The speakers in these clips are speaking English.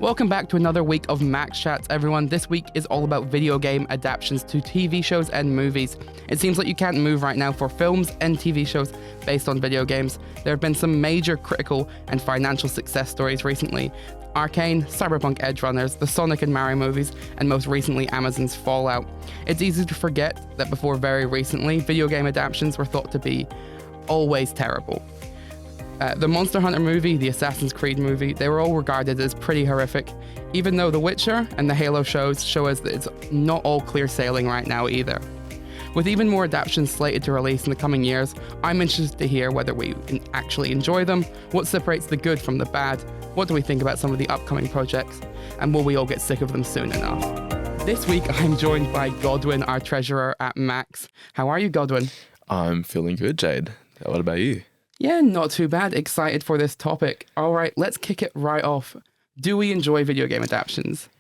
Welcome back to another week of MACS Chats, everyone. This week is all about video game adaptations to TV shows and movies. It seems like you can't move right now for films and TV shows based on video games. There have been some major critical and financial success stories recently. Arcane, Cyberpunk Edgerunners, the Sonic and Mario movies, and most recently Amazon's Fallout. It's easy to forget that before very recently, video game adaptations were thought to be always terrible. The Monster Hunter movie, the Assassin's Creed movie, they were all regarded as pretty horrific, even though The Witcher and the Halo shows show us that it's not all clear sailing right now either. With even more adaptations slated to release in the coming years, I'm interested to hear whether we can actually enjoy them, what separates the good from the bad, what do we think about some of the upcoming projects, and will we all get sick of them soon enough? This week, I'm joined by Godwin, our treasurer at MACS. How are you, Godwin? I'm feeling good, Jade. What about you? Yeah, not too bad. Excited for this topic. All right, let's kick it right off. Do we enjoy video game adaptations?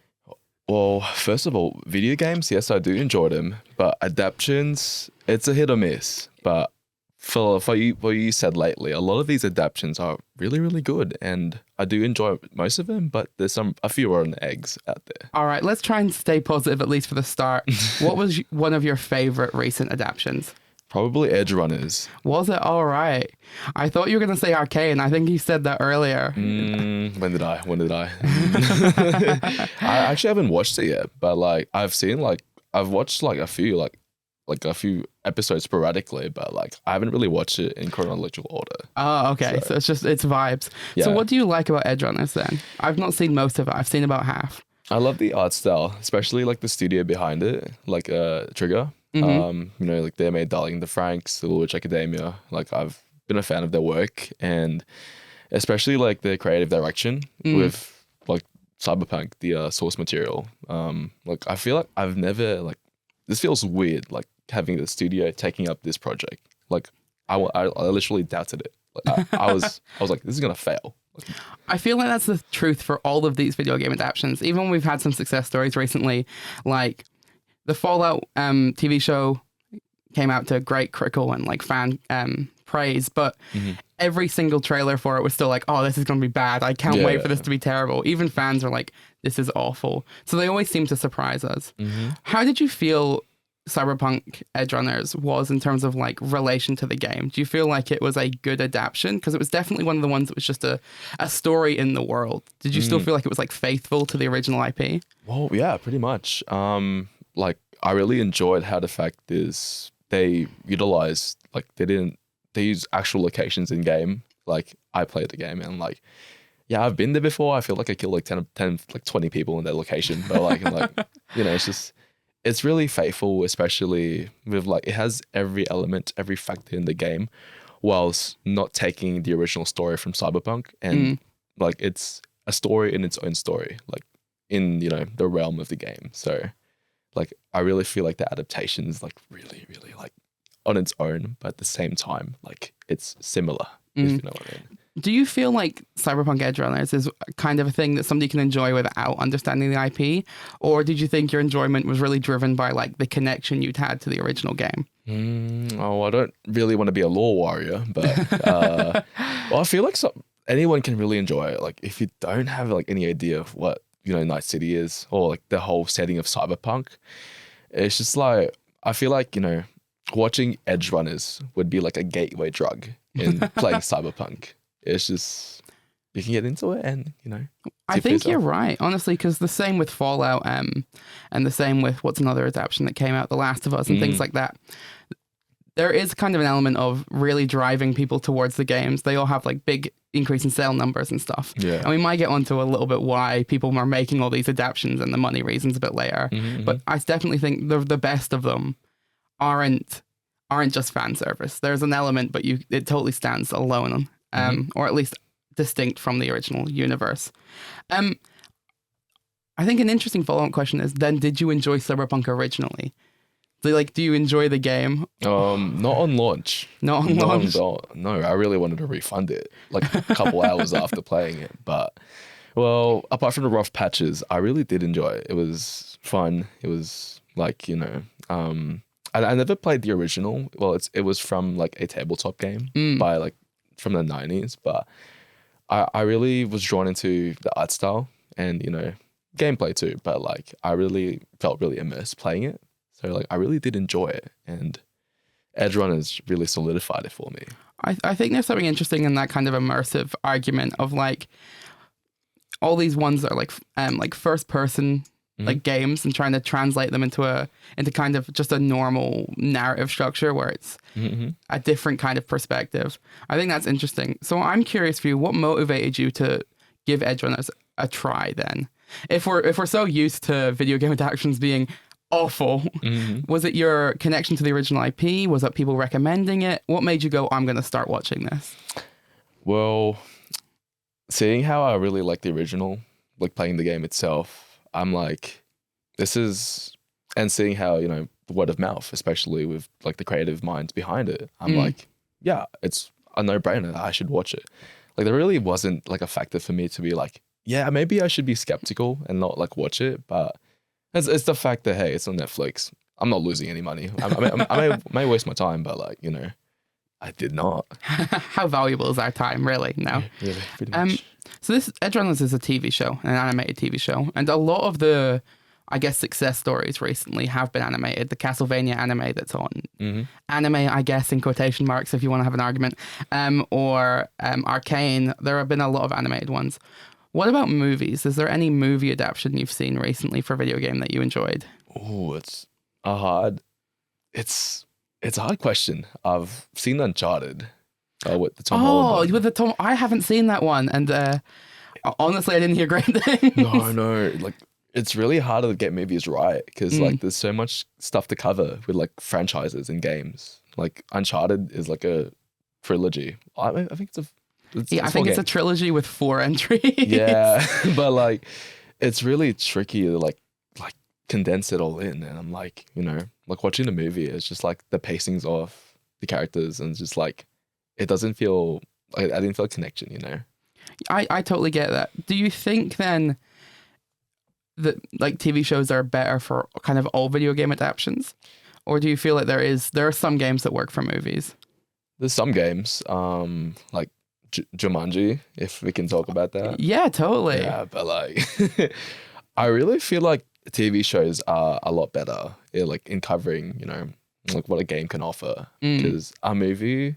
Well, first of all, video games, yes, I do enjoy them, but adaptations, it's a hit or miss. But for what you said lately, a lot of these adaptations are really, really good, and I do enjoy most of them, but there's a few rotten eggs out there. All right, let's try and stay positive, at least for the start. What was one of your favorite recent adaptations? Probably Edgerunners. Was it? All right. I thought you were going to say Arcane. I think you said that earlier. When did I? I actually haven't watched it yet, but I've watched a few episodes sporadically, but I haven't really watched it in chronological order. Oh, okay. So it's vibes. Yeah. So what do you like about Edgerunners then? I've not seen most of it. I've seen about half. I love the art style, especially the studio behind it, Trigger. Mm-hmm. They made Darling in the Franxx, The Witch Academia. I've been a fan of their work, and especially their creative direction with Cyberpunk, the source material. I feel like I've never this feels weird, having the studio taking up this project. I literally doubted it. I was like, this is gonna fail. I feel like that's the truth for all of these video game adaptations. Even when we've had some success stories recently, the Fallout TV show came out to great critical and fan praise, but every single trailer for it was still oh, this is going to be bad. I can't wait for this to be terrible. Even fans are this is awful. So they always seem to surprise us. How did you feel Cyberpunk Edgerunners was in terms of relation to the game? Do you feel like it was a good adaptation? Because it was definitely one of the ones that was just a story in the world. Did you still feel like it was faithful to the original IP? Well, yeah, pretty much. I really enjoyed how the fact is they utilized they use actual locations in game. I played the game and I've been there before. I feel like I killed 20 people in that location, but it's really faithful, especially with it has every element, every factor in the game, whilst not taking the original story from Cyberpunk, and it's a story in its own story, in the realm of the game. So I really feel like the adaptation is really, really on its own, but at the same time, it's similar, if you know what I mean. Do you feel like Cyberpunk Edgerunners is kind of a thing that somebody can enjoy without understanding the IP? Or did you think your enjoyment was really driven by the connection you'd had to the original game? I don't really want to be a lore warrior, but well, I feel like anyone can really enjoy it. If you don't have any idea of what Night City is, or the whole setting of Cyberpunk, it's just I feel watching Edgerunners would be a gateway drug in playing Cyberpunk. It's just, you can get into it and, I think you're right, honestly, because the same with Fallout and the same with what's another adaptation that came out, The Last of Us and things like that. There is kind of an element of really driving people towards the games. They all have big increase in sale numbers and stuff. Yeah. And we might get onto a little bit why people are making all these adaptations and the money reasons a bit later. But I definitely think the best of them aren't just fan service. There's an element, but it totally stands alone, or at least distinct from the original universe. I think an interesting follow-up question is then, did you enjoy Cyberpunk originally? Do you enjoy the game? Not on launch. Not on launch? No, I really wanted to refund it a couple hours after playing it. But, well, apart from the rough patches, I really did enjoy it. It was fun. It was I never played the original. Well, it was from a tabletop game by from the 90s, but I really was drawn into the art style and gameplay too. But like I really felt really immersed playing it, so like I really did enjoy it, and Edge Runners really solidified it for me. I think there's something interesting in that kind of immersive argument of like all these ones that are like first person like games and trying to translate them into kind of just a normal narrative structure where it's a different kind of perspective. I think that's interesting. So I'm curious for you, what motivated you to give Edge Runners a try then? If we're so used to video game adaptations being awful, was it your connection to the original IP? Was it people recommending it? What made you go, I'm going to start watching this? Well, seeing how I really like the original, like playing the game itself, I'm like, and seeing how, the word of mouth, especially with like the creative minds behind it, I'm like, yeah, it's a no-brainer. I should watch it. Like there really wasn't like a factor for me to be like, yeah, maybe I should be skeptical and not like watch it. But it's the fact that, hey, it's on Netflix. I'm not losing any money. I may waste my time, but like, I did not. How valuable is our time, really, now? Really, pretty much. So this Edge Runners is a TV show, an animated TV show. And a lot of the, I guess, success stories recently have been animated. The Castlevania anime that's on. Anime, I guess, in quotation marks, if you want to have an argument. Or Arcane. There have been a lot of animated ones. What about movies? Is there any movie adaptation you've seen recently for a video game that you enjoyed? Oh, it's a hard question. I've seen Uncharted. With the Tom Holland one. With the Tom, I haven't seen that one, and honestly, I didn't hear great things. No, like it's really hard to get movies right because like there's so much stuff to cover with like franchises and games. Like Uncharted is like a trilogy. I think I think it's a trilogy with 4 entries. Yeah, but like it's really tricky to like condense it all in, and I'm like, like watching a movie, it's just like the pacing's off, the characters, and just like it doesn't feel like I didn't feel a connection, I totally get that. Do you think then that like TV shows are better for kind of all video game adaptations, or do you feel like there are some games that work for movies? There's some games, like Jumanji, if we can talk about that. Yeah, totally. Yeah, but like I really feel like TV shows are a lot better like in covering, like what a game can offer. Because a movie,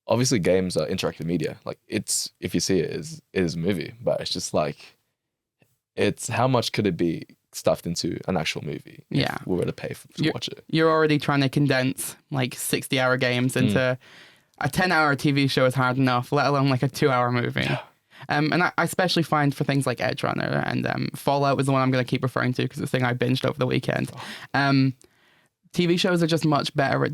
obviously games are interactive media. Like it's, if you see it, it is a movie, but it's just like, it's how much could it be stuffed into an actual movie if we were to pay to watch it. You're already trying to condense like 60-hour games into a 10-hour TV show is hard enough, let alone like a 2-hour movie. Yeah. And I especially find for things like Edge Runner and Fallout is the one I'm going to keep referring to because it's the thing I binged over the weekend. TV shows are just much better,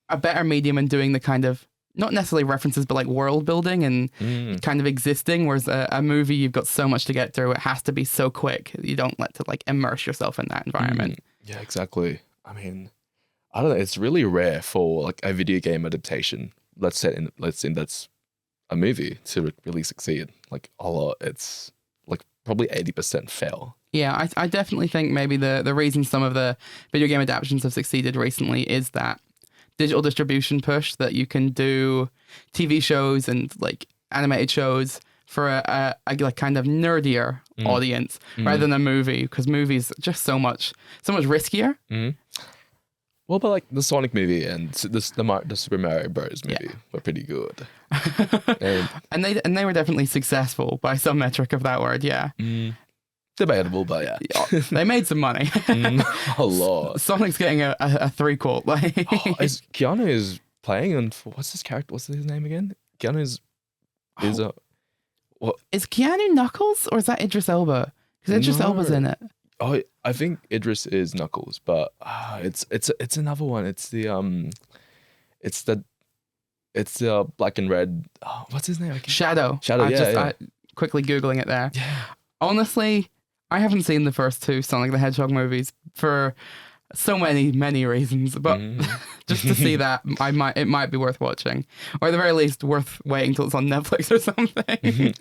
a better medium in doing the kind of, not necessarily references, but like world building and kind of existing. Whereas a movie, you've got so much to get through. It has to be so quick. You don't let to like immerse yourself in that environment. Yeah, exactly. I mean, I don't know. It's really rare for like a video game adaptation. Let's say that's a movie to really succeed. Like a lot, it's like probably 80% fail. Yeah, I definitely think maybe the reason some of the video game adaptations have succeeded recently is that digital distribution push, that you can do TV shows and like animated shows for a like kind of nerdier audience rather than a movie, because movies are just so much riskier. Well, but like the Sonic movie and the Super Mario Bros. Movie were pretty good, and they were definitely successful by some metric of that word. Yeah. Debatable, but yeah. They made some money. A lot. Sonic's getting a threequel. Like, is Keanu is playing, and what's his character? What's his name again? Keanu is what? Is Keanu Knuckles or is that Idris Elba? Because Idris Elba's in it. Oh, I think Idris is Knuckles, but it's another one. It's the black and red. Oh, what's his name? Shadow. Yeah. Quickly Googling it there. Yeah. Honestly, I haven't seen the first 2 Sonic the Hedgehog movies for so many reasons, but just to see that, it might be worth watching, or at the very least worth waiting till it's on Netflix or something.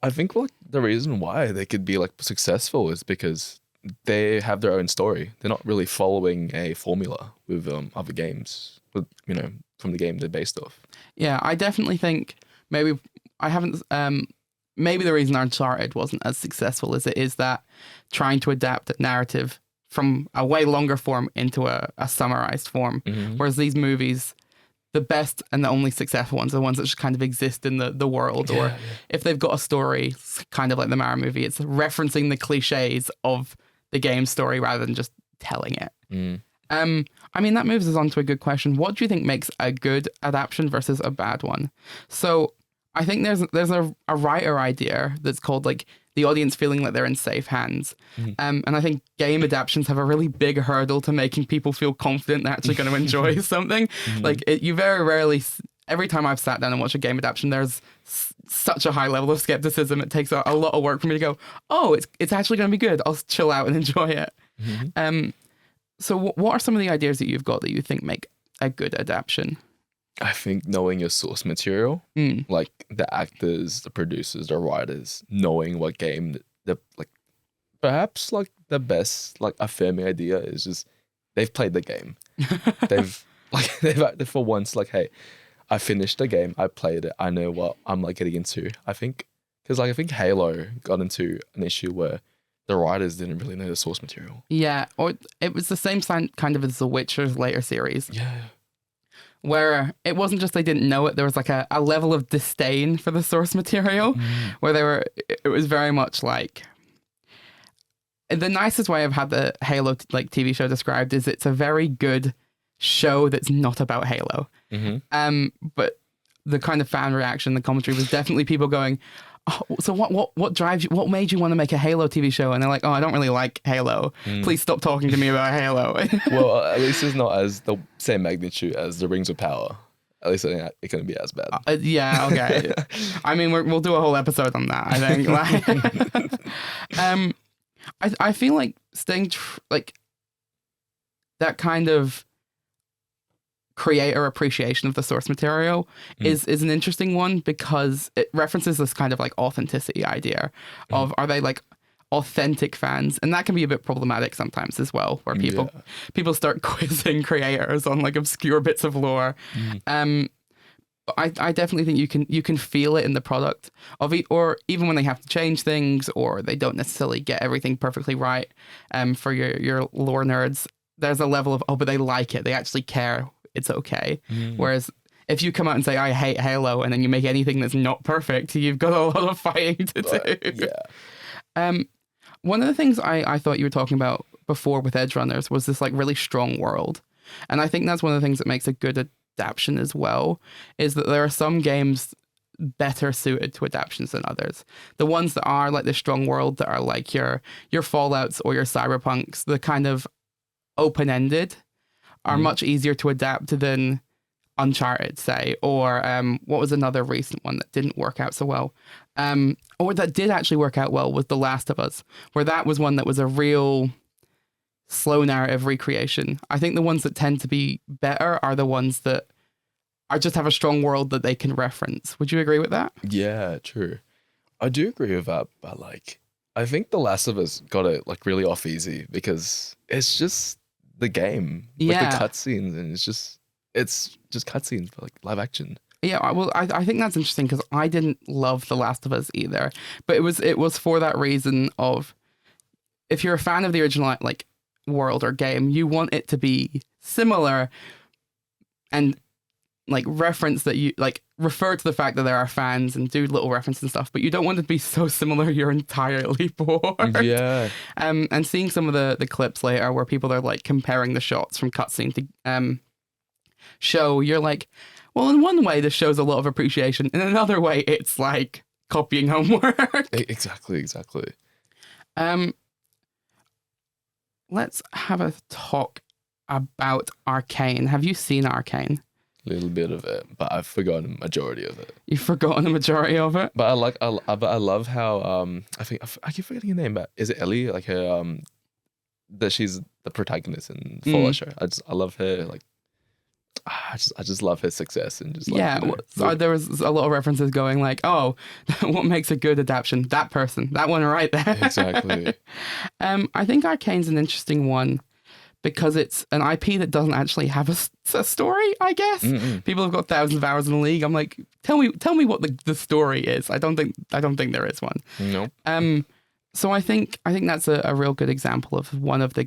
I think like the reason why they could be like successful is because they have their own story. They're not really following a formula with other games, from the game they're based off. Yeah, I definitely think maybe I haven't maybe the reason Uncharted wasn't as successful as it is that trying to adapt a narrative from a way longer form into a summarized form. Whereas these movies, the best and the only successful ones are the ones that just kind of exist in the world. Or if they've got a story, kind of like the Mario movie, it's referencing the cliches of the game story rather than just telling it. I mean, that moves us on to a good question. What do you think makes a good adaptation versus a bad one? So I think there's a writer idea that's called like the audience feeling like they're in safe hands. And I think game adaptations have a really big hurdle to making people feel confident they're actually going to enjoy something. Like you very rarely, every time I've sat down and watched a game adaptation, there's such a high level of skepticism. It takes a lot of work for me to go, oh, it's actually going to be good. I'll chill out and enjoy it. So what are some of the ideas that you've got that you think make a good adaptation? I think knowing your source material, like the actors, the producers, the writers, knowing what game the like, perhaps like the best like affirming idea is just they've played the game. they've acted for once. Like, hey, I finished the game, I played it, I know what I'm like getting into. I think because like I think Halo got into an issue where the writers didn't really know the source material. Yeah, or it was the same kind of as The Witcher's later series. Yeah. Where it wasn't just they didn't know it, there was like a level of disdain for the source material, where it was very much like, the nicest way I've had the Halo like TV show described is it's a very good show that's not about Halo. But the kind of fan reaction, the commentary was definitely people going, oh, so what drives you? What made you want to make a Halo TV show? And they're like, oh, I don't really like Halo. Please stop talking to me about Halo. Well, at least it's not as the same magnitude as the Rings of Power. At least it couldn't be as bad. Yeah, okay. I mean, we'll do a whole episode on that, I think. I feel like staying like that kind of creator appreciation of the source material is an interesting one, because it references this kind of like authenticity idea of, are they like authentic fans? And that can be a bit problematic sometimes as well, where people start quizzing creators on like obscure bits of lore. I definitely think you can feel it in the product or even when they have to change things or they don't necessarily get everything perfectly right. For your lore nerds, there's a level of, oh, but they like it, they actually care, it's okay. Whereas if you come out and say, I hate Halo, and then you make anything that's not perfect, you've got a lot of fighting to do. One of the things I thought you were talking about before with Edge Runners was this like really strong world. And I think that's one of the things that makes a good adaptation as well, is that there are some games better suited to adaptations than others. The ones that are like the strong world, that are like your Fallouts or your Cyberpunks, the kind of open-ended, are much easier to adapt than Uncharted, say, or what was another recent one that didn't work out so well, or that did actually work out well, was The Last of Us, where that was one that was a real slow narrative recreation. I think the ones that tend to be better are the ones that just have a strong world that they can reference. Would you agree with that? Yeah, true. I do agree with that, but like, I think The Last of Us got it like really off easy because it's just the game with the cutscenes, and it's just cutscenes, but like live action. Yeah, well, I think that's interesting because I didn't love The Last of Us either, but it was for that reason of, if you're a fan of the original like world or game, you want it to be similar and like reference that you like refer to the fact that there are fans and do little references and stuff, but you don't want it to be so similar you're entirely bored. Yeah. And seeing some of the clips later where people are like comparing the shots from cutscene to show, you're like, well, in one way this shows a lot of appreciation, in another way it's like copying homework. Exactly. Let's have a talk about Arcane. Have you seen Arcane? Little bit of it, but I've forgotten the majority of it. You've forgotten the majority of it? But I love how I keep forgetting her name, but is it Ellie? Like her that she's the protagonist in Fallout show. I love her, like I just love her success and just like, so there was a lot of references going like, oh, what makes a good adaptation? That person, that one right there. Exactly. I think Arcane's an interesting one because it's an IP that doesn't actually have a story, I guess. People have got thousands of hours in the league. I'm like, tell me what the story is. I don't think there is one. Nope. So I think that's a real good example of one of the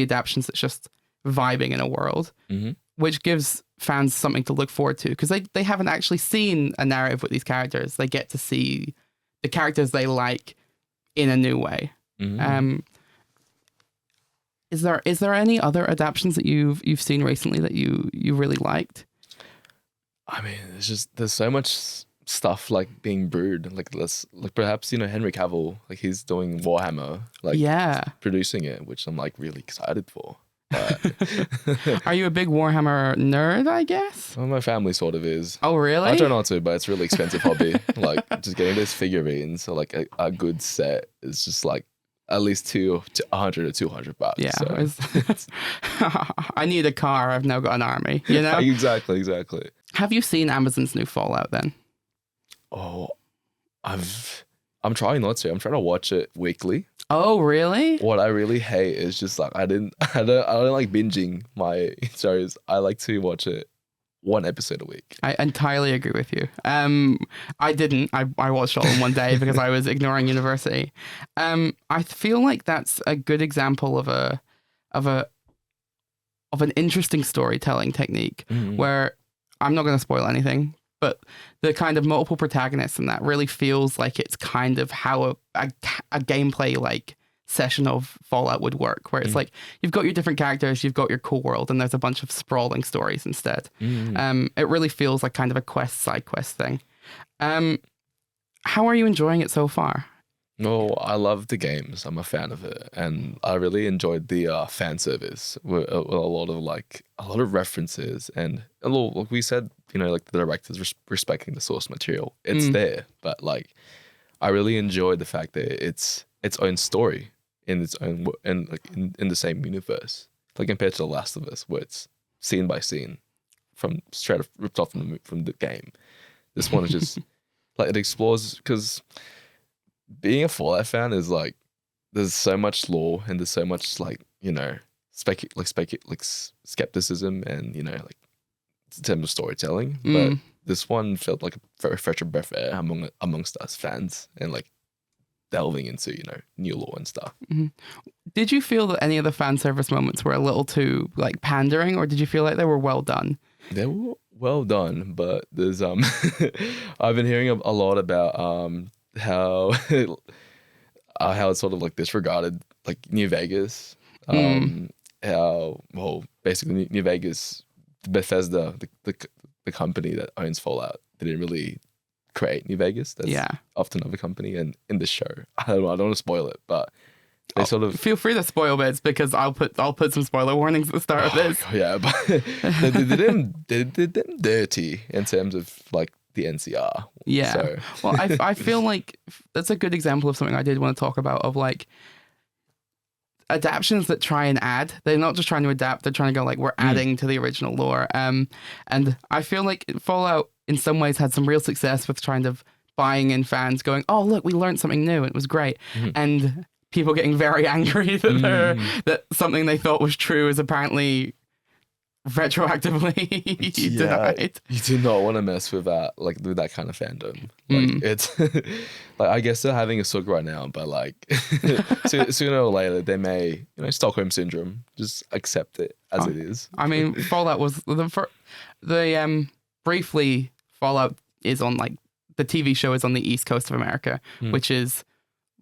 adaptions that's just vibing in a world, which gives fans something to look forward to, because they haven't actually seen a narrative with these characters. They get to see the characters they like in a new way. Is there any other adaptions that you've seen recently that you really liked? I mean, there's so much stuff like being brewed. Like perhaps Henry Cavill, like he's doing Warhammer, like producing it, which I'm like really excited for. Are you a big Warhammer nerd, I guess? Well, my family sort of is. Oh, really? I try not to, but it's a really expensive hobby. Like just getting those figurines, so like a good set is just like at least 100 or $200. Yeah. So. I need a car. I've now got an army, you know? Exactly. Have you seen Amazon's new Fallout then? Oh, I'm trying not to. I'm trying to watch it weekly. Oh, really? What I really hate is just like I don't like binging my shows. I like to watch it one episode a week. I entirely agree with you. I didn't. I watched it all in one day because I was ignoring university. I feel like that's a good example of an interesting storytelling technique where I'm not going to spoil anything, but the kind of multiple protagonists in that really feels like it's kind of how a gameplay like session of Fallout would work, where it's like you've got your different characters, you've got your cool world, and there's a bunch of sprawling stories instead. It really feels like kind of a side quest thing. How are you enjoying it so far? No, I love the games. I'm a fan of it, and I really enjoyed the fan service with a lot of references and a little, like we said, like the directors respecting the source material. It's there, but like I really enjoyed the fact that it's its own story in its own and like in the same universe, like compared to The Last of Us, where it's scene by scene from straight ripped off from the game. This one is just like it explores, because being a Fallout fan is like there's so much lore and there's so much like skepticism and like in terms of storytelling. But this one felt like a very fresh breath of air amongst us fans and like delving into new lore and stuff. Did you feel that any of the fan service moments were a little too like pandering, or did you feel like they were well done? They were well done, but there's I've been hearing a lot about how it's sort of like disregarded like New Vegas. How basically New Vegas, Bethesda, the company that owns Fallout, didn't really create New Vegas. That's often another company, and in the show, I don't want to spoil it, but they sort of feel free to spoil bits, because I'll put some spoiler warnings at the start of this. Yeah, but they did them dirty in terms of like the NCR. Yeah. So. Well, I feel like that's a good example of something I did want to talk about, of like adaptions that try and add. They're not just trying to adapt, they're trying to go like, we're adding to the original lore. And I feel like Fallout in some ways had some real success with trying to buying in fans going, oh look, we learned something new, it was great. And people getting very angry that that something they thought was true is apparently retroactively denied. You do not want to mess with that, like with that kind of fandom. Like it's like I guess they're having a suck right now, but like sooner or later they may, Stockholm syndrome, just accept it as it is. I mean, Fallout was briefly Fallout is on like the TV show is on the East Coast of America, which is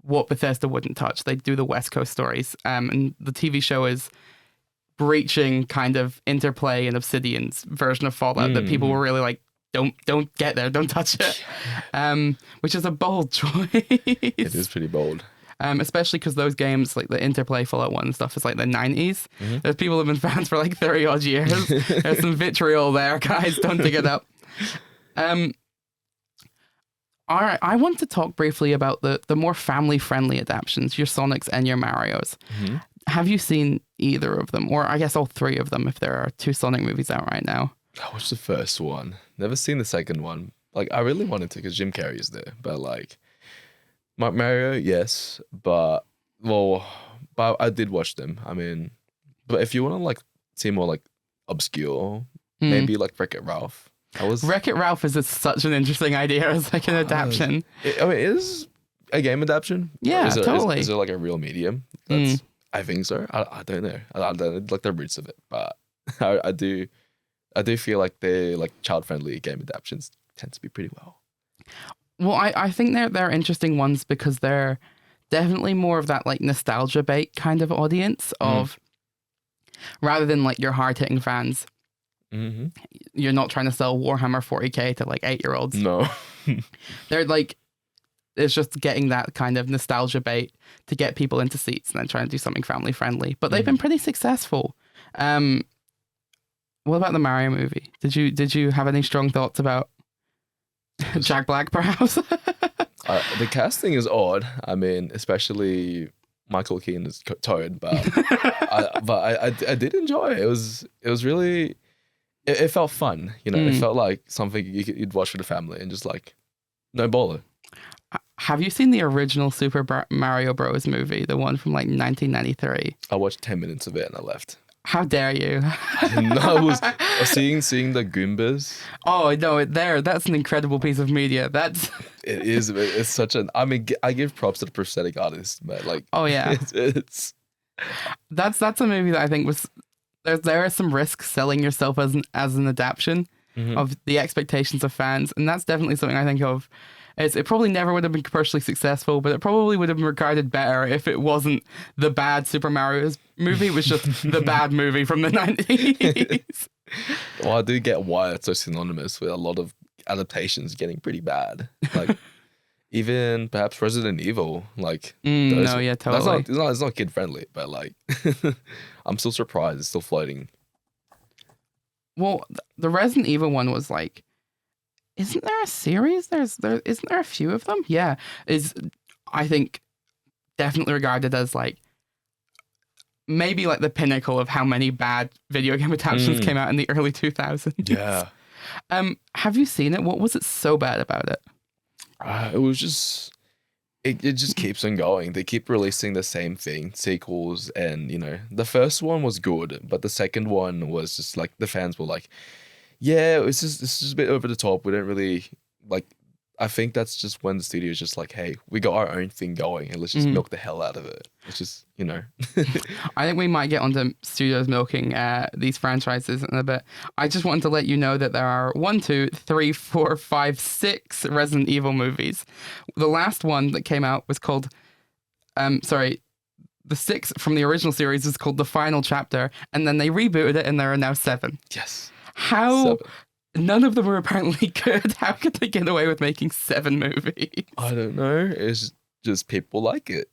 what Bethesda wouldn't touch. They do the West Coast stories, and the TV show is breaching kind of Interplay and Obsidian's version of Fallout that people were really like, don't get there, don't touch it, which is a bold choice. It is pretty bold. Especially because those games, like the Interplay Fallout 1 and stuff, is like the 90s. There's people who have been fans for like 30 odd years. There's some vitriol there, guys. Don't dig it up. All right, I want to talk briefly about the more family-friendly adaptions, your Sonics and your Marios. Have you seen either of them? Or I guess all three of them, if there are 2 Sonic movies out right now. I watched the first one. Never seen the second one. Like, I really wanted to because Jim Carrey is there. But, like, Mario, yes. But I did watch them. I mean, But if you want to like see more like obscure, Mm. maybe like Wreck-It Ralph. Wreck-It Ralph is such an interesting idea as like an adaptation. I mean, it is a game adaptation. Yeah, totally. Is it like a real medium? I think so. I don't know. I don't know, like the roots of it, but I do feel like they're like child-friendly game adaptations tend to be pretty well. Well, I think they're interesting ones because they're definitely more of that like nostalgia bait kind of audience of rather than like your hard-hitting fans. Mm-hmm. You're not trying to sell Warhammer 40k to like 8-year-olds. No. They're like, it's just getting that kind of nostalgia bait to get people into seats and then trying to do something family friendly. But they've been pretty successful. What about the Mario movie? Did you have any strong thoughts about Jack Black perhaps? The casting is odd. I mean, especially Michael Keaton is Toad, but I did enjoy it. It was really. It felt fun, you know. It felt like something you'd watch with the family and just like, no bother. Have you seen the original Super Mario Bros. Movie, the one from like 1993? I watched 10 minutes of it and I left. How dare you? No, I was seeing the Goombas. Oh no, that's an incredible piece of media. It is. It's such an. I mean, I give props to the prosthetic artist, but like. Oh yeah. It's. That's a movie that I think was. There are some risks selling yourself as an adaptation of the expectations of fans, and that's definitely something I think of. It probably never would have been commercially successful, but it probably would have been regarded better if it wasn't the bad Super Mario movie. It was just the bad movie from the 90s. Well, I do get why it's so synonymous with a lot of adaptations getting pretty bad. Like even perhaps Resident Evil. Like no, yeah, totally. It's not kid friendly, but like I'm still surprised it's still floating. Well, the Resident Evil one was like. Isn't there a series? Isn't there a few of them? Yeah, is I think definitely regarded as like maybe like the pinnacle of how many bad video game adaptations came out in the early 2000s. Yeah. Have you seen it? What was it so bad about it? It was just it just keeps on going. They keep releasing the same thing, sequels, and you know the first one was good, but the second one was just like the fans were like. Yeah, it's just a bit over the top. We don't really like. I think that's just when the studio is just like, hey, we got our own thing going, and let's just milk the hell out of it. It's just I think we might get onto studios milking these franchises in a bit. I just wanted to let you know that there are 1, 2, 3, 4, 5, 6 Resident Evil movies. The last one that came out was called, the 6 from the original series is called The Final Chapter, and then they rebooted it, and there are now 7. Yes. How 7. None of them were apparently good. How could they get away with making 7 movies? I don't know. It's just people like it.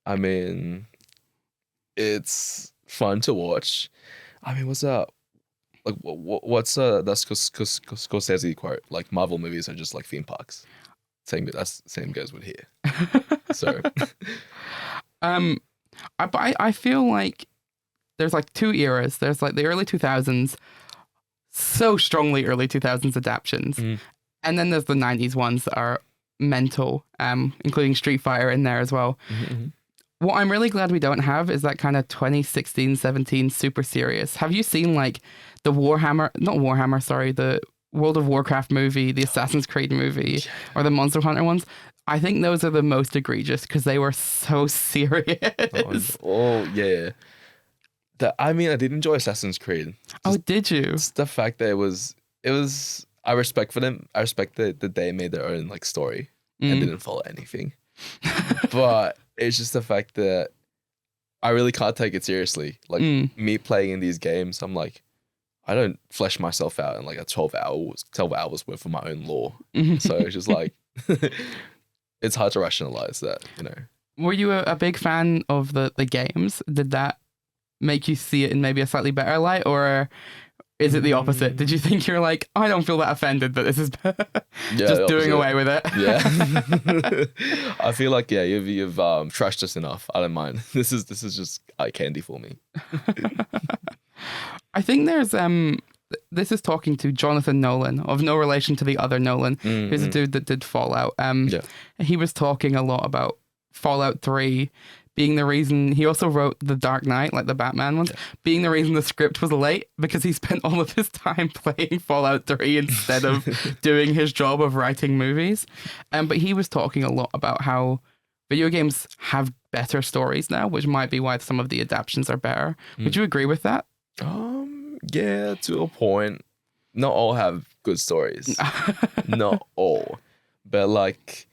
I mean, it's fun to watch. I mean, what's that? Like, what's that Scorsese quote? Like, Marvel movies are just like theme parks. Same goes with here. So, I feel like. There's like 2 eras. There's like the early 2000s, so strongly early 2000s adaptions. And then there's the 90s ones that are mental, including Street Fighter in there as well. What I'm really glad we don't have is that kind of 2016-17 super serious. Have you seen like the the World of Warcraft movie, the Assassin's Creed movie, or the Monster Hunter ones? I think those are the most egregious because they were so serious. Oh yeah. I mean, I did enjoy Assassin's Creed. Did you? It's the fact that it was. I respect for them. I respect that they made their own like story and didn't follow anything. But it's just the fact that I really can't take it seriously. Like me playing in these games, I'm like, I don't flesh myself out in like a 12 hours worth of my own lore. So it's just like, it's hard to rationalize that, you know. Were you a big fan of the games? Did that make you see it in maybe a slightly better light, or is it the opposite? Did you think you're like, I don't feel that offended, but this is just doing away with it? Yeah. I feel like you've trashed us enough. I don't mind. This is just eye candy for me. I think there's this is talking to Jonathan Nolan, of no relation to the other Nolan, who's a dude that did Fallout. He was talking a lot about Fallout 3 being the reason he also wrote The Dark Knight, like the Batman ones, being the reason the script was late because he spent all of his time playing Fallout 3 instead of doing his job of writing movies. But he was talking a lot about how video games have better stories now, which might be why some of the adaptions are better. Would you agree with that? Yeah, to a point. Not all have good stories. Not all. But like,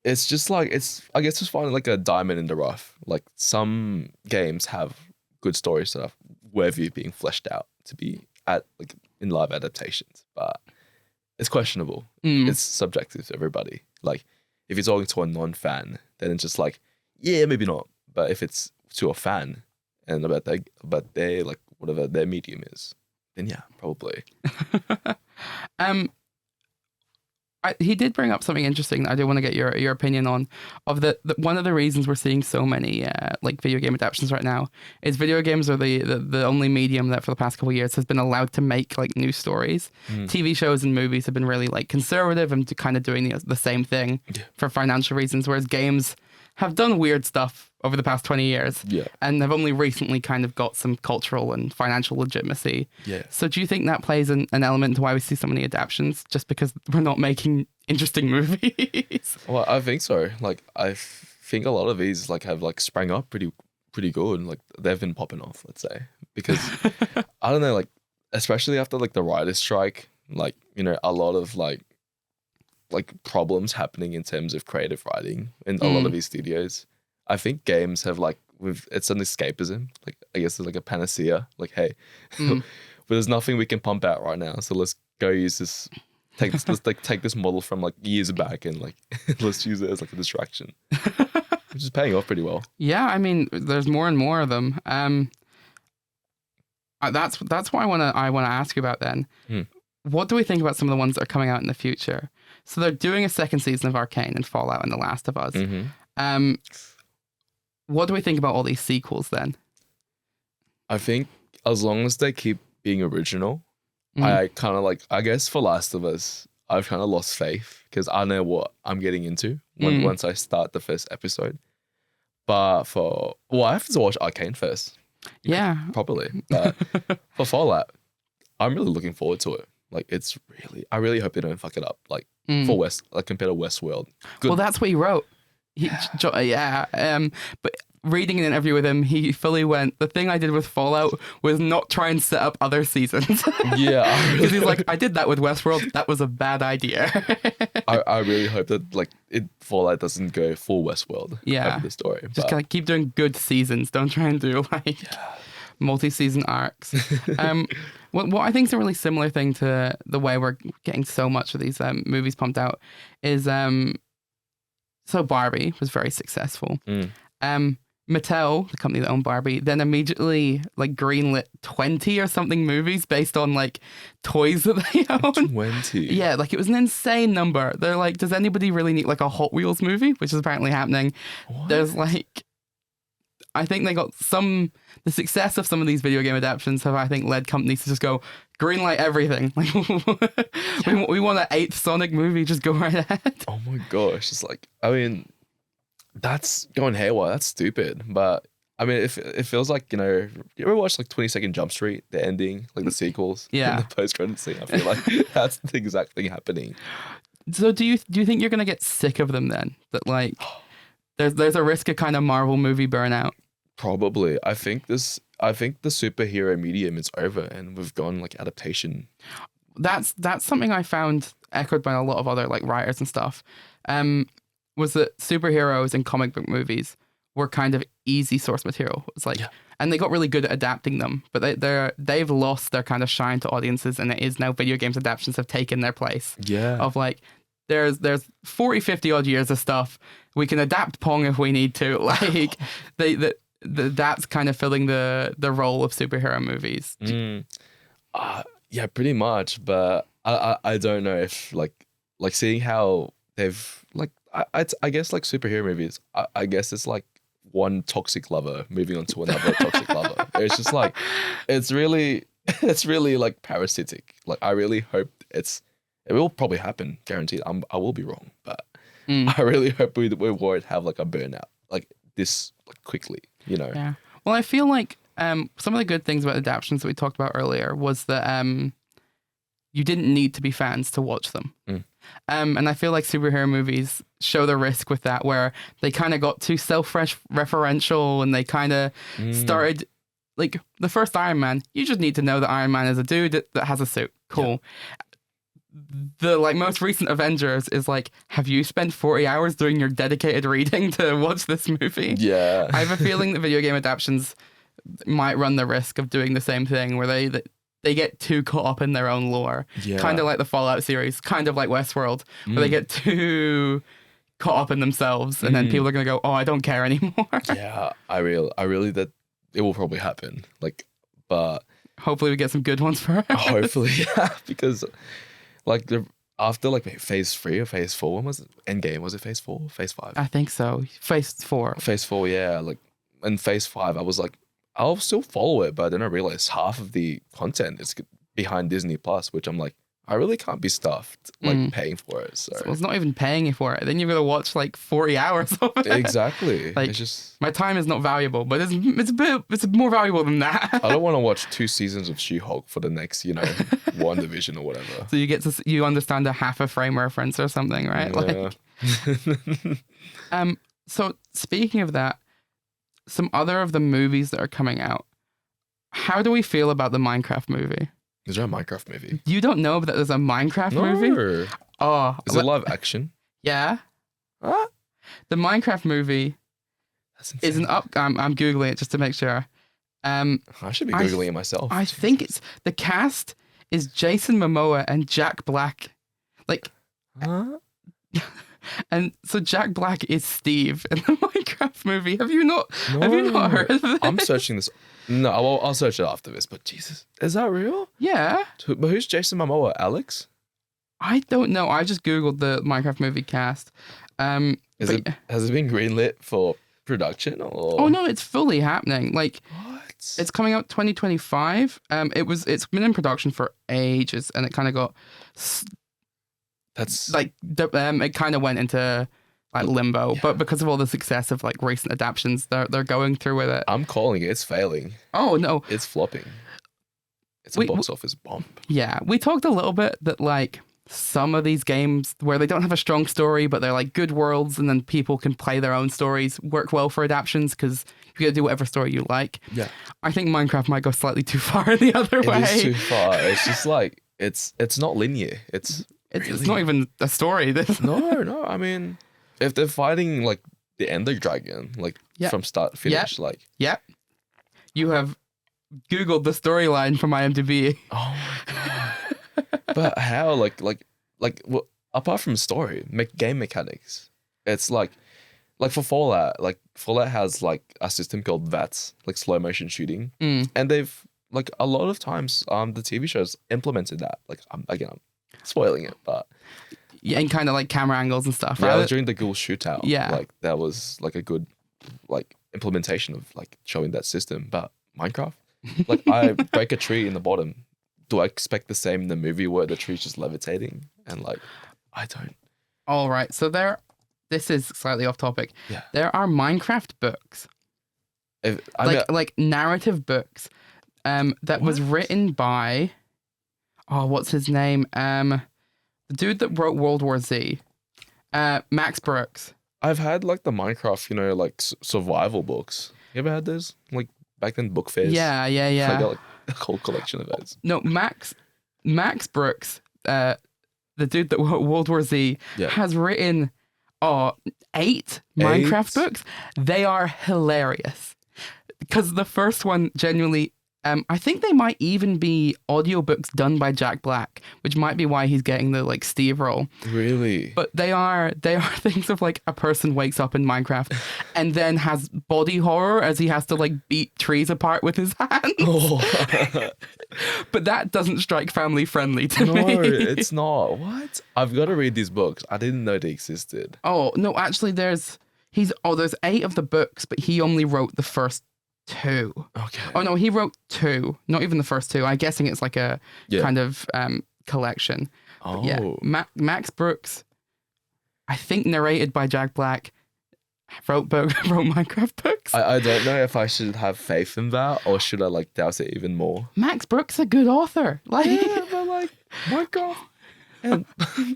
it's just like, I guess it's finding like a diamond in the rough. Like some games have good stories that are worthy of being fleshed out to be in live adaptations, but it's questionable. It's subjective to everybody. Like if you're talking to a non-fan, then it's just like, yeah, maybe not. But if it's to a fan and about their like whatever their medium is, then yeah, probably. He did bring up something interesting that I do want to get your opinion on. Of the one of the reasons we're seeing so many like video game adaptations right now is video games are the only medium that for the past couple of years has been allowed to make like new stories. TV shows and movies have been really like conservative and kind of doing the same thing for financial reasons, whereas games have done weird stuff over the past 20 years and have only recently kind of got some cultural and financial legitimacy. So do you think that plays an element to why we see so many adaptions, just because we're not making interesting movies? Well, I think so. Like, I think a lot of these like have like sprang up pretty good. Like they've been popping off, let's say, because I don't know, like especially after like the writer's strike, like, you know, a lot of like problems happening in terms of creative writing in a lot of these studios. I think games have like it's an escapism. Like I guess it's like a panacea. Like, hey, but there's nothing we can pump out right now, so let's go use this. Let's like take this model from like years back and like let's use it as like a distraction, which is paying off pretty well. Yeah, I mean, there's more and more of them. That's what I wanna ask you about then. What do we think about some of the ones that are coming out in the future? So they're doing a second season of Arcane and Fallout and The Last of Us. What do we think about all these sequels then? I think as long as they keep being original, I kind of like, I guess for Last of Us, I've kind of lost faith because I know what I'm getting into once I start the first episode. But I have to watch Arcane first. Yeah. Properly. But for Fallout, I'm really looking forward to it. Like I really hope they don't fuck it up. Like compared to Westworld. Good. Well, that's what he wrote. But reading an interview with him, he fully went, the thing I did with Fallout was not try and set up other seasons. Yeah. Because he's like, I did that with Westworld. That was a bad idea. I really hope that like Fallout doesn't go full Westworld. Yeah. The story. Just kind of keep doing good seasons. Don't try and do like multi-season arcs. What I think is a really similar thing to the way we're getting so much of these movies pumped out is so Barbie was very successful. Mattel, the company that owned Barbie, then immediately like greenlit 20 or something movies based on like toys that they own. 20? Yeah, like it was an insane number. They're like, does anybody really need like a Hot Wheels movie? Which is apparently happening. What? There's like, I think they got the success of some of these video game adaptions have, I think, led companies to just go, greenlight everything. Like, we want an 8th Sonic movie, just go right ahead. Oh my gosh. It's like, I mean, that's going haywire. That's stupid. But I mean, it feels like, you know, you ever watch like 22nd Jump Street, the ending, like the sequels? Yeah. The post-credit scene. I feel like that's the exact thing happening. So do you think you're going to get sick of them then? That like, there's a risk of kind of Marvel movie burnout? Probably. I think the superhero medium is over and we've gone like adaptation. That's something I found echoed by a lot of other like writers and stuff. Was that superheroes in comic book movies were kind of easy source material. It's like, and they got really good at adapting them, but they've lost their kind of shine to audiences, and it is now video games adaptations have taken their place. Yeah. Of like, there's 40, 50 odd years of stuff. We can adapt Pong if we need to. Like that's kind of filling the role of superhero movies. Yeah, pretty much. But I don't know if like seeing how they've like I guess like superhero movies. I guess it's like one toxic lover moving on to another toxic lover. It's just like it's really like parasitic. Like I really hope it will probably happen, guaranteed. I will be wrong, but I really hope we won't have like a burnout. Like this like quickly, you know. Yeah. Well, I feel like some of the good things about adaptations that we talked about earlier was that you didn't need to be fans to watch them. And I feel like superhero movies show the risk with that, where they kind of got too self-referential and they kind of started, like the first Iron Man, you just need to know that Iron Man is a dude that has a suit. Cool. The like most recent Avengers is like, have you spent 40 hours doing your dedicated reading to watch this movie? Yeah. I have a feeling that video game adaptations might run the risk of doing the same thing, where they get too caught up in their own lore. Yeah. Kind of like the Fallout series, kind of like Westworld, where they get too caught up in themselves, and then people are going to go, oh, I don't care anymore. Yeah, I really that it will probably happen. Like, but hopefully we get some good ones for it. hopefully, yeah, because like after like phase 3 or phase 4, when was it? Endgame, was it phase 4? Phase 5? I think so. Phase 4. Phase 4, yeah. Like in phase 5, I was like, I'll still follow it, but then I realized half of the content is behind Disney Plus, which I'm like, I really can't be stuffed like paying for it. So it's not even paying you for it. Then you're gonna watch like 40 hours of it. Exactly. Like, it's just my time is not valuable, but it's more valuable than that. I don't want to watch 2 seasons of She-Hulk for the next, one division or whatever. So you understand a half a frame reference or something, right? Yeah. Like, so speaking of that, some other of the movies that are coming out. How do we feel about the Minecraft movie? Is there a Minecraft movie? You don't know that there's a Minecraft movie? Oh, is it live action? Yeah. What? The Minecraft movie That's insane. is an up. I'm googling it just to make sure. I should be googling it myself. I think it's the cast is Jason Momoa and Jack Black. Like, huh? and so Jack Black is Steve in the Minecraft movie. Have you not heard of this? I'm searching this. No, I'll search it after this. But Jesus, is that real? Yeah. But who's Jason Momoa? Alex? I don't know. I just googled the Minecraft movie cast. Has it been greenlit for production or? Oh no, it's fully happening. Like, what? It's coming out 2025. It's been in production for ages, and it kind of got. That's like it kind of went into like limbo, yeah. but because of all the success of like recent adaptations, they're going through with it. I'm calling it. It's failing. Oh no, it's flopping. It's a box office bomb. Yeah, we talked a little bit that like some of these games where they don't have a strong story, but they're like good worlds, and then people can play their own stories, work well for adaptations because you get to do whatever story you like. Yeah, I think Minecraft might go slightly too far the other way. It is too far. It's just like it's not linear. It's not even a story. No. I mean, if they're fighting like the Ender Dragon, like from start to finish, you have Googled the storyline from IMDb. Oh my god! But how? Like, well, apart from story, game mechanics, it's like for Fallout, like Fallout has like a system called VATS, like slow motion shooting, and they've like a lot of times, the TV shows implemented that. Like, again, I'm spoiling it, but yeah, and kind of like camera angles and stuff. Yeah, right? during the Ghoul shootout. Yeah, like that was like a good like implementation of like showing that system. But Minecraft, like I break a tree in the bottom. Do I expect the same in the movie where the tree's just levitating? And like, I don't. All right, so this is slightly off topic. Yeah, there are Minecraft books, like narrative books, that was written by. Oh, what's his name? The dude that wrote World War Z, Max Brooks. I've had like the Minecraft, like survival books. You ever had those? Like back then, book fairs. Yeah. I got like a whole collection of those. No, Max Brooks, the dude that wrote World War Z, has written 8 Minecraft books. They are hilarious because the first one genuinely. I think they might even be audiobooks done by Jack Black, which might be why he's getting the like Steve role. Really? But they are things of like a person wakes up in Minecraft and then has body horror as he has to like beat trees apart with his hands. Oh. But that doesn't strike family friendly to me. No, it's not. What? I've got to read these books. I didn't know they existed. Oh, no, actually there's 8 of the books, but he only wrote the first 2. Okay. Oh no, he wrote 2, not even the first 2. I'm guessing it's like a kind of collection. Oh. But yeah, Max Brooks, I think narrated by Jack Black, wrote Minecraft books. I don't know if I should have faith in that or should I like doubt it even more. Max Brooks a good author. Like, Yeah, but like, Minecraft and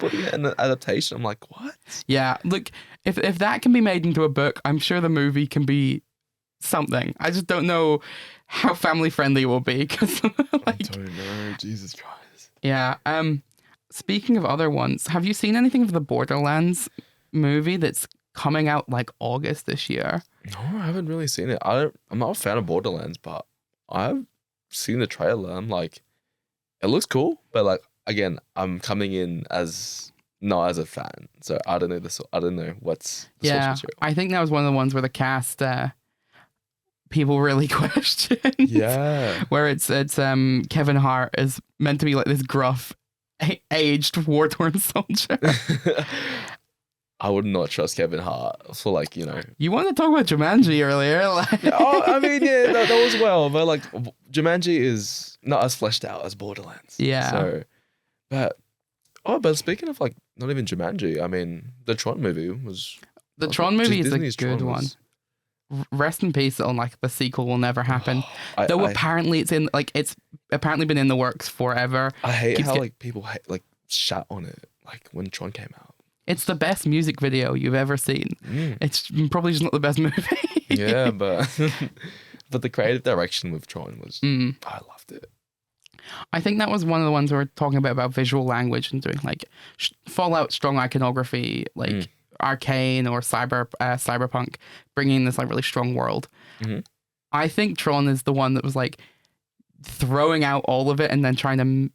putting it in an adaptation, I'm like, what? yeah, look, if that can be made into a book, I'm sure the movie can be something. I just don't know how family friendly it will be because I like, don't know. Jesus Christ. yeah. Speaking of other ones, have you seen anything of the Borderlands movie that's coming out like August this year? No, I haven't really seen it. I'm not a fan of Borderlands, but I've seen the trailer. I'm like, it looks cool, but like again, I'm coming in as not as a fan, so I don't know this. I don't know what's the source Yeah, material. I think that was one of the ones where the cast people really questioned. Yeah, Where it's Kevin Hart is meant to be like this gruff, aged war-torn soldier. I would not trust Kevin Hart for like, you know. You wanted to talk about Jumanji earlier, like. Oh, I mean, yeah, that was well, but like Jumanji is not as fleshed out as Borderlands. Yeah. So, but speaking of like not even Jumanji, I mean, the Tron movie was. The Tron movie is Disney's a good Tron one. was- Rest in peace on like the sequel will never happen. Though apparently it's apparently been in the works forever. I hate keeps how get- like people like shat on it like when Tron came out. It's the best music video you've ever seen. It's probably just not the best movie. Yeah, but but the creative direction with Tron was I loved it. I think that was one of the ones we were talking about visual language and doing like Fallout strong iconography, like Arcane or Cyberpunk, bringing this like really strong world. I think Tron is the one that was like throwing out all of it and then trying to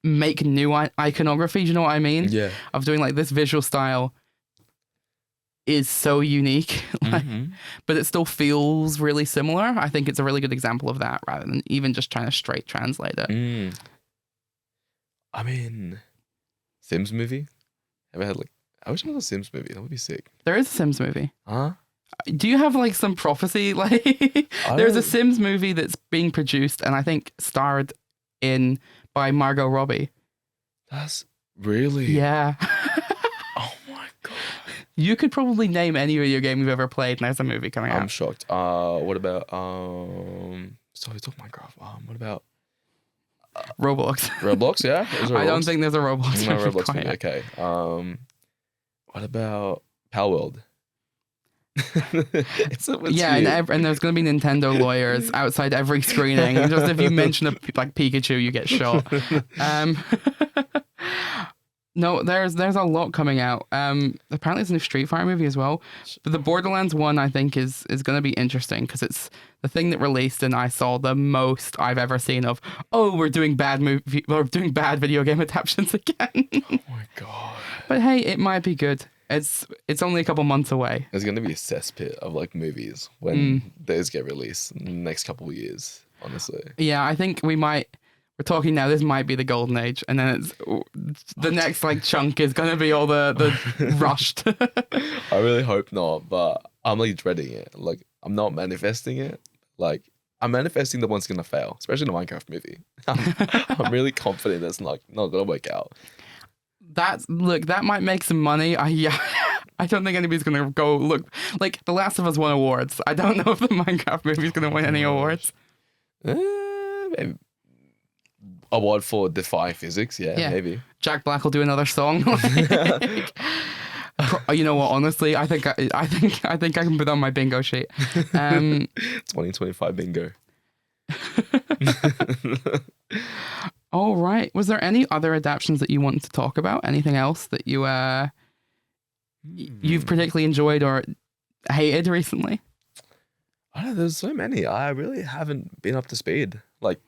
make new iconography. Do you know what I mean? Yeah. Of doing like this visual style is so unique, like, but it still feels really similar. I think it's a really good example of that rather than even just trying to straight translate it. I mean, Sims movie? Have I had like, I wish it was a Sims movie. That would be sick. There is a Sims movie. Huh? Do you have like some prophecy? Like, there's a Sims movie that's being produced and I think starred in by Margot Robbie. That's really. Yeah. Oh my god. You could probably name any video game you've ever played and there's a movie coming out. I'm shocked. What about So we talk Minecraft. What about Roblox. Roblox? Yeah. Is there I don't Roblox? think there's a Roblox No movie Roblox quite movie. yet. Okay. What about Power World? Yeah, and there's going to be Nintendo lawyers outside every screening. Just if you mention like Pikachu, you get shot. No, there's a lot coming out. Apparently, there's a new Street Fighter movie as well. But the Borderlands one, I think, is going to be interesting because it's the thing that released, and I saw the most I've ever seen of. Oh, we're doing bad video game adaptations again. Oh my god! But hey, it might be good. It's only a couple months away. There's gonna be a cesspit of like movies when those get released in the next couple of years. Honestly. Yeah, I think we might. We're talking now. This might be the golden age, and then it's the next like chunk is gonna be all the rushed. I really hope not, but I'm like dreading it. Like I'm not manifesting it. Like I'm manifesting the one's gonna fail, especially the Minecraft movie. I'm really confident that's not gonna work out. That might make some money. I don't think anybody's gonna go look. Like The Last of Us won awards. I don't know if the Minecraft movie's gonna win any awards. Maybe. Award for defying physics, yeah, maybe. Jack Black will do another song. You know what? Honestly, I think I can put that on my bingo sheet. 2025 bingo. All right. Was there any other adaptions that you wanted to talk about? Anything else that you've particularly enjoyed or hated recently? I don't know. There's so many. I really haven't been up to speed. Like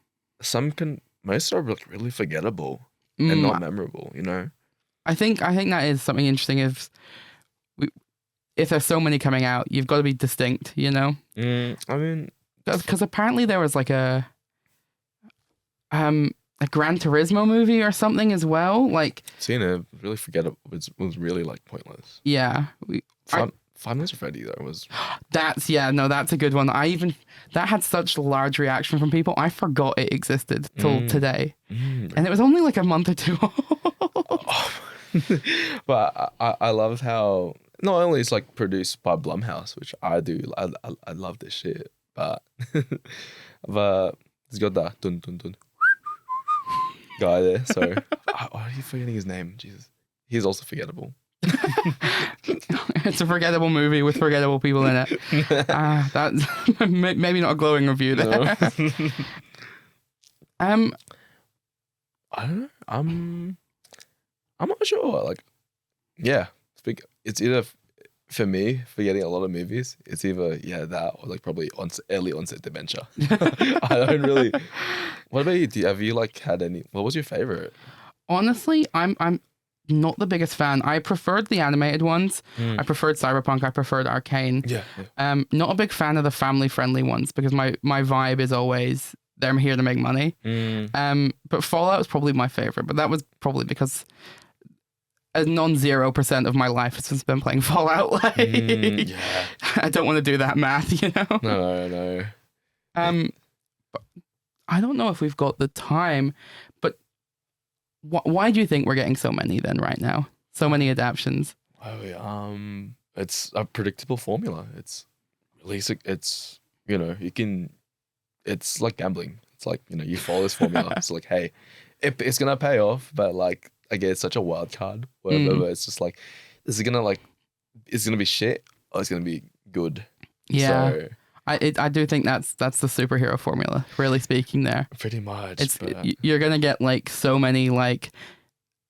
most are like really forgettable and not memorable. You know. I think that is something interesting. If there's so many coming out, you've got to be distinct. You know. I mean, because apparently there was like a Gran Turismo movie or something as well. Like seeing it really forgettable was really like pointless. Yeah. Five Nights at Freddy though was. That's a good one. That had such large reaction from people. I forgot it existed till today, and it was only like a month or two old. But I love how not only it's like produced by Blumhouse, which I do. I love this shit, but it's got that dun dun dun guy there. So why are you forgetting his name? Jesus, he's also forgettable. It's a forgettable movie with forgettable people in it. That's maybe not a glowing review there. No. I don't know. I'm not sure. Like, yeah, it's either for me forgetting a lot of movies. It's either that or like probably early onset dementia. I don't really. What about you? Have you like had any? What was your favorite? Honestly, I'm not the biggest fan. I preferred the animated ones. I preferred Cyberpunk. I preferred Arcane. Yeah. Not a big fan of the family-friendly ones because my vibe is always they're here to make money. But Fallout is probably my favorite. But that was probably because a non-0% of my life has been spent playing Fallout. Like, I don't want to do that math, you know? No. But I don't know if we've got the time, but why do you think we're getting so many then right now? So many adaptions. It's a predictable formula. It's really, it's, you know, it's like gambling. It's like, you know, you follow this formula. It's like, hey, it's going to pay off, but like, again, it's such a wild card. Whatever. It's just like, it's going to be shit or it's going to be good. Yeah. So, I do think that's the superhero formula, really speaking there. Pretty much. You're going to get like so many like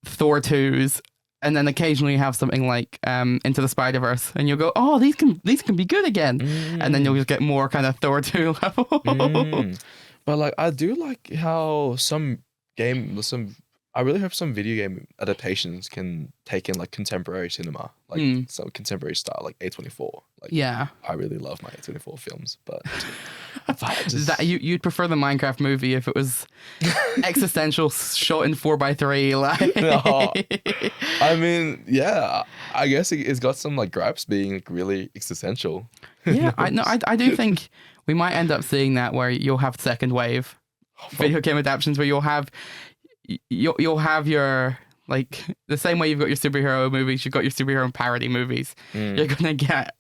Thor 2s and then occasionally you have something like Into the Spider-Verse and you'll go, oh, these can be good again. And then you'll just get more kind of Thor 2 level. But like, I do like how I really hope some video game adaptations can take in like contemporary cinema, like some contemporary style, like A24. Like, yeah, I really love my A24 films, but you'd prefer the Minecraft movie if it was existential, shot in 4:3. Like, no. I mean, yeah, I guess it's got some like gripes being like really existential. Yeah, I do think we might end up seeing that where you'll have second wave video game adaptions where you'll have your like the same way you've got your superhero movies, you've got your superhero parody movies. You're gonna get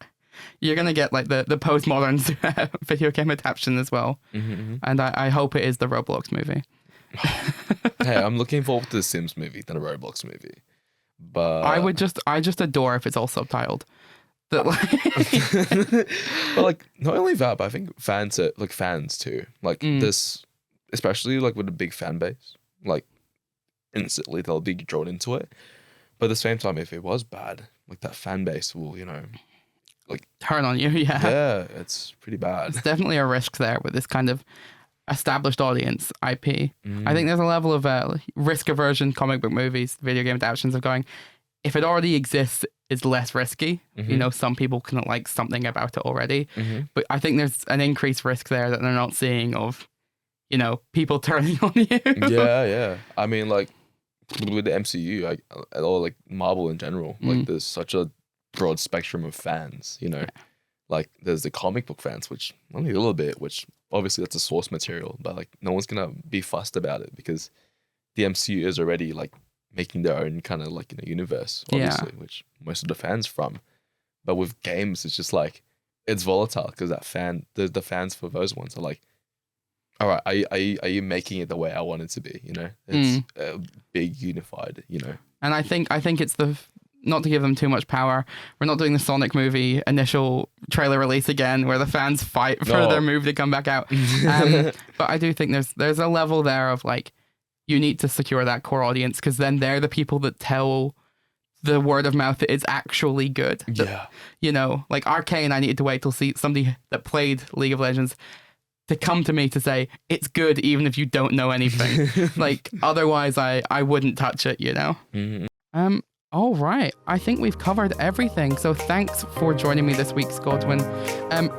like the postmodern video game adaptation as well. And I hope it is the Roblox movie. Hey, I'm looking forward to the Sims movie than a Roblox movie. But I just adore if it's all subtitled. That like but like not only that, but I think fans too. Like this, especially like with a big fan base, like instantly they'll be drawn into it. But at the same time, if it was bad, like that fan base will, you know, like turn on you. Yeah, it's pretty bad. It's definitely a risk there with this kind of established audience IP. I think there's a level of risk aversion comic book movies, video game adaptations of going, if it already exists, it's less risky. You know, some people can like something about it already. But I think there's an increased risk there that they're not seeing of, you know, people turning on you. Yeah. I mean, like with the MCU, like or like Marvel in general, like there's such a broad spectrum of fans. You know, like there's the comic book fans, which only a little bit, which obviously that's a source material, but like no one's gonna be fussed about it because the MCU is already like making their own kind of like, you know, universe, obviously, which most of the fans from. But with games, it's just like it's volatile because the fans for those ones are like, all right, are you making it the way I want it to be? You know, it's big unified. You know, and I think it's not to give them too much power. We're not doing the Sonic movie initial trailer release again, where the fans fight for their movie to come back out. But I do think there's a level there of like, you need to secure that core audience because then they're the people that tell the word of mouth that it's actually good. You know, like Arcane, I needed to wait till see somebody that played League of Legends to come to me to say it's good even if you don't know anything. Like otherwise I wouldn't touch it, you know. All right, I think we've covered everything, so thanks for joining me this week, Godwin.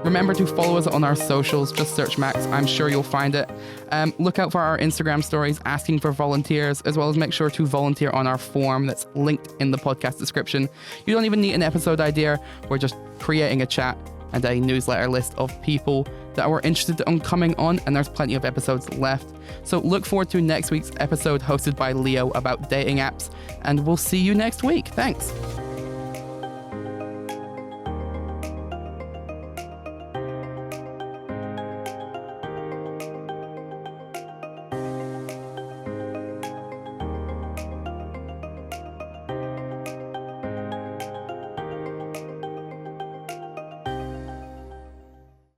Remember to follow us on our socials, just search MACS, I'm sure you'll find it. Look out for our Instagram stories asking for volunteers, as well as make sure to volunteer on our form that's linked in the podcast description. You don't even need an episode idea, we're just creating a chat and a newsletter list of people that were interested in coming on, and there's plenty of episodes left. So look forward to next week's episode hosted by Leo about dating apps, and we'll see you next week. Thanks.